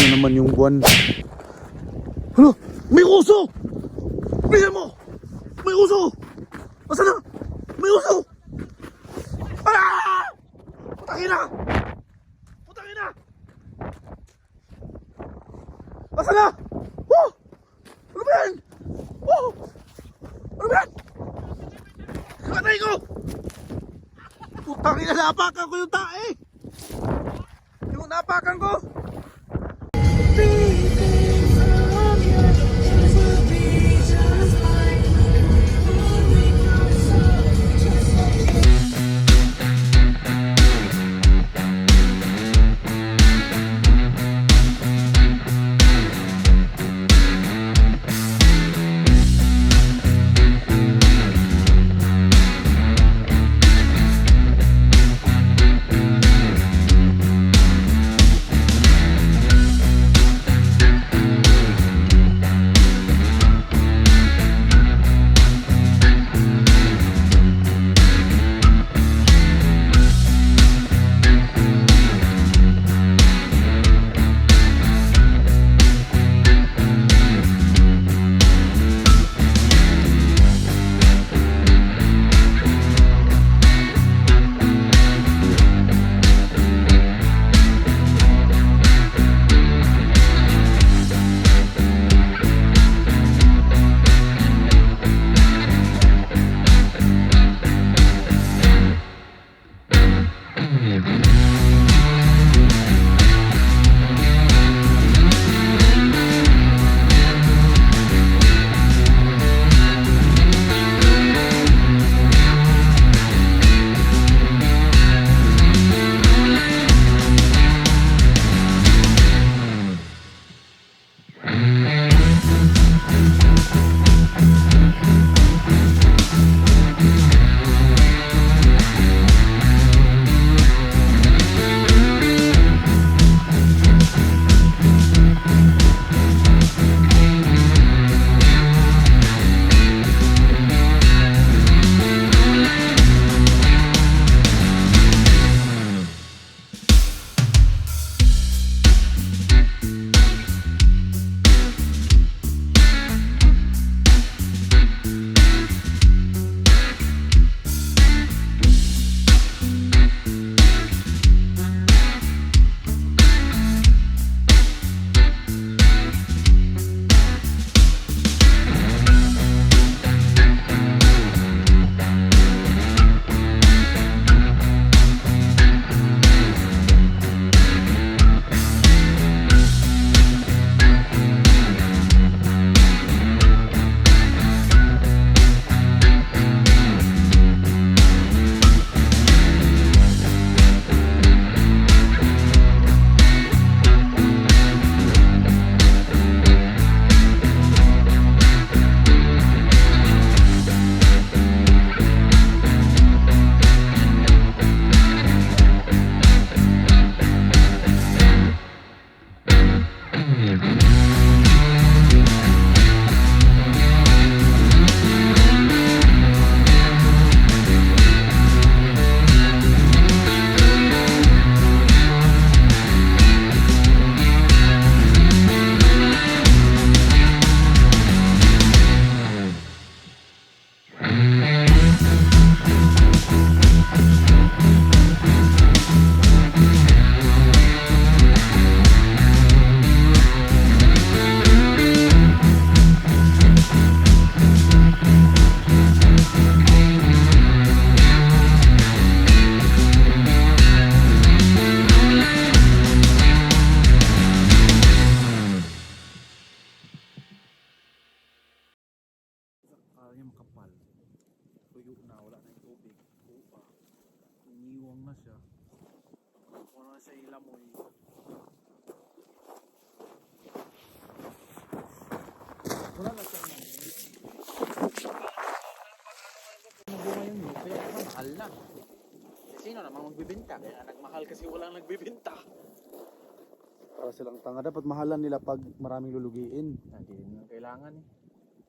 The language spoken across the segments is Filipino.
na naman yung buwan. Hala! May uso! Bilisan mo! May uso! Asan na? May uso! Ah! Putangin na! Putangin na! Asan na? Oh! Ano ba yan? Oh! Ano ba yan? Katay ko! Putangin na, napakan ko yung tae! Yung napakan ko! Kaya makapal. Tuyo na, wala na yung tubig. Upa. Iniwang na siya. Wala na siya ilamoy. Wala na siya ilamoy. Bunga yung yun, kaya mahal na. Sino namang magbibenta? Kaya nagmahal kasi walang nagbibenta. Para silang tanga, dapat mahalan nila pag maraming lulugiin. Hindi nyo kailangan eh.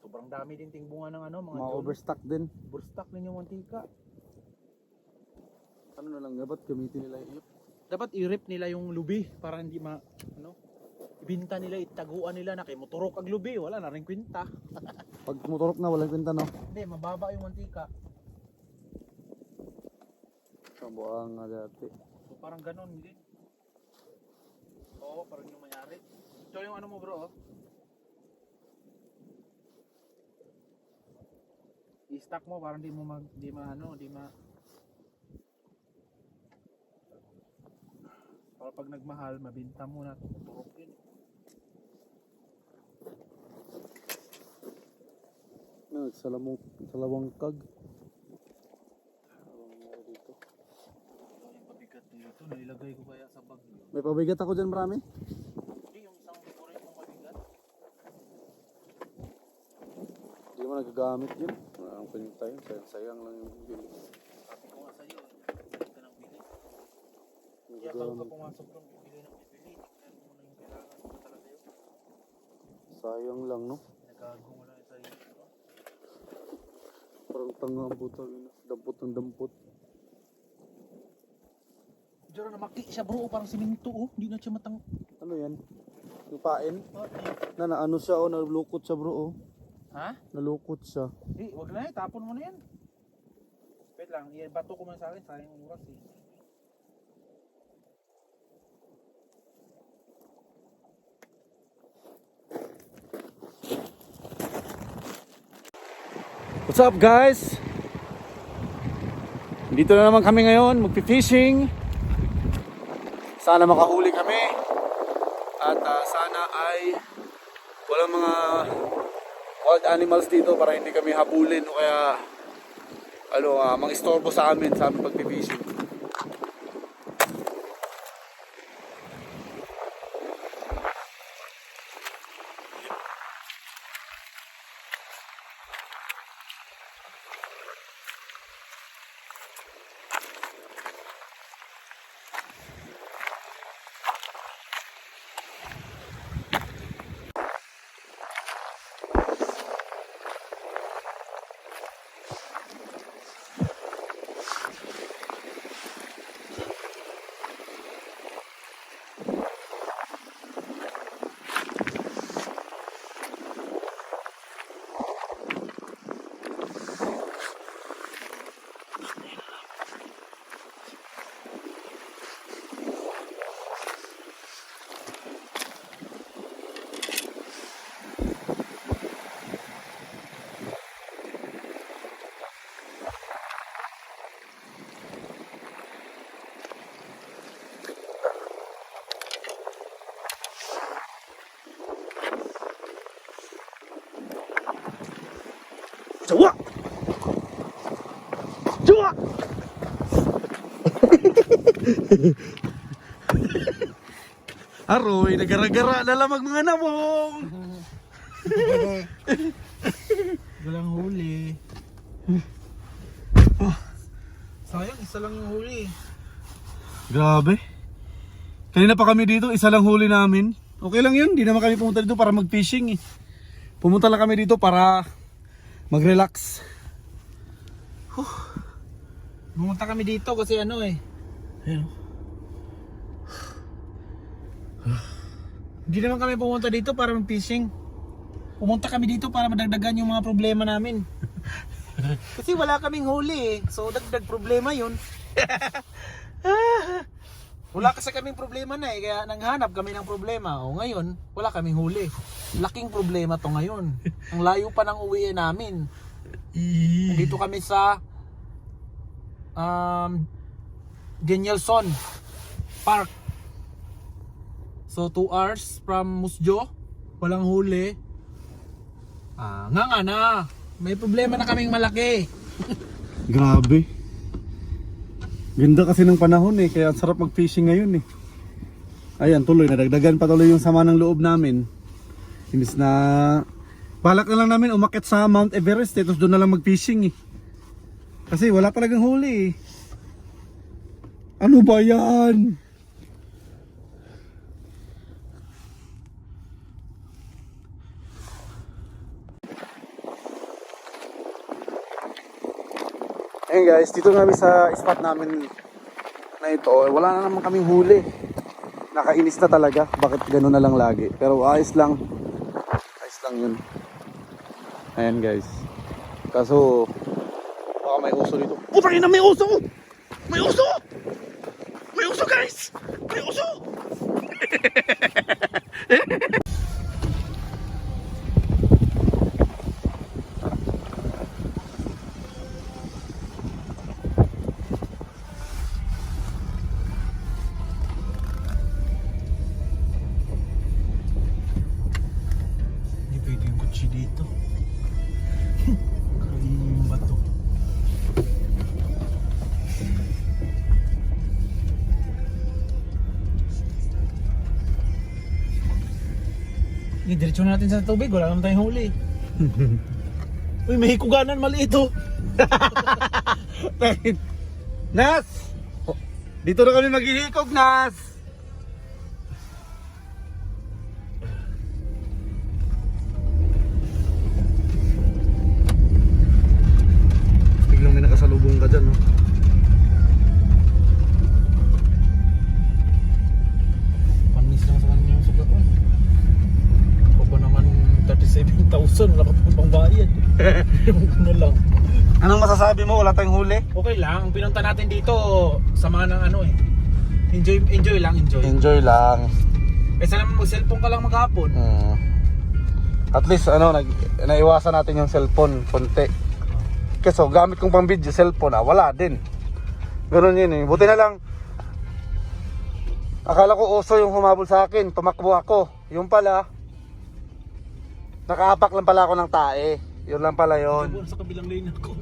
Sobrang dami din ting bunga ng ano, mga overstock din. Overstock din yung mantika. Ano na lang, dapat gamitin nila yung Dapat i-rip nila yung lubi para hindi ano. ibinta nila, itaguan nila na kay motorok ag lubi, wala na ring kwenta. Pag motorok na, walang kwenta, no? Hindi, mababa yung mantika. Kabuang nga dati. So parang ganon din. Oo, parang yung mayari. So yung ano mo bro, oh. I-stack mo parang di ma para pag nagmahal, mabinta mo na turok yun. Salawang kag. Dito. Yung pabigat dito, nilagay ko kaya sa bag yun. May pabigat ako dyan marami. Hindi, yung isang pure yung mabigat. Hindi mo nagagamit yun. Ang pinita yun. Sayang lang yung bili. Sabi ko nga sa'yo, hindi ka nang bili. Kaya bago ka pumasok doon, bibili ng bibili. Kaya mo na yung kailangan mo talaga yun. Sayang lang, no? Nagago mo lang yung sa'yo. Parang tanga ang puto. Dampot ng dampot. Diyan na maki siya bro, parang siminto oh. Hindi na siya matang... Ano yan? Yung pain? Oh, Naano siya, oh. Nalukot siya, bro, oh. ha? Nalukot siya. Wag na tapon mo na yan. Wait lang, bato ko man sa akin, sayang yung oras eh. What's up, guys? Dito na naman kami ngayon, magpi-fishing. Sana makahuli kami. At sana ay walang mga wild animals dito para hindi kami habulin o kaya mang-istorbo sa amin pagpi-fishing. Jawa! Jawa! Aroy, nagara-gara na lamang mga namong. Walang huli. Oh, sayang, isa lang yung huli. Grabe. Kanina pa kami dito, isa lang huli namin. Okay lang yun, di naman kami pumunta dito para mag-fishing eh. Pumunta lang kami dito para mag-relax. Pumunta kami dito kasi ano eh. Ayun. Hindi naman kami pumunta dito para mag-fishing. Pumunta kami dito para madagdagan yung mga problema namin. Kasi wala kaming huli eh. So dagdag problema yun. Wala kasi kaming problema na eh. Kaya nanghanap kami ng problema. O ngayon, wala kaming huli. Laking problema to ngayon. Ang layo pa ng uwi namin. Dito kami sa Danielson Park. So 2 hours from Musjo. Walang huli. Nga na. May problema na kaming malaki. Grabe. Ganda kasi ng panahon eh, kaya sarap mag-fishing ngayon eh. Ayan, tuloy, nadagdagan pa tuloy yung sama ng loob namin. Imbis na balak na lang namin umakyat sa Mount Everest eh, tapos doon na lang mag-fishing eh. Kasi wala talagang huli eh. Ano ba yan? Ayun guys, dito kami sa spot namin na ito. Wala na naman kaming huli. nakainis na talaga. Bakit gano'n na lang lagi? Pero ayos lang. Ayos lang yun. Ayan guys. Kaso, baka may uso dito. Putang ina, may uso! May uso! May uso guys! May uso! Hindi pwede yung kutsi dito. Karino yung bato. Diretso na natin sa tubig, wala naman tayong huli. Uy, may hikuganan maliit oh. Nas! Dito na kami maghihikog, Nas! Biglang may nakasalubong ka dyan, no? Panis lang sa kanya yung sugat oh. Ako pa naman 37,000, wala ka pang pangbayad. Yung ano lang. Anong masasabi mo? Wala tayong huli? Okay lang, ang pinunta natin dito, sama ng ano eh. Enjoy lang, enjoy. Enjoy lang. Kaysa naman mag-cellphone ka lang maghapon. At least naiwasan natin yung cellphone konti. Kasi gamit kong pang video cellphone wala din. Ganun yun eh. Buti na lang akala ko uso yung humabol sa akin, tumakbo ako. Yung pala nakaapak lang pala ako ng tae. Yun lang pala yun. Sa kabilang lane ako.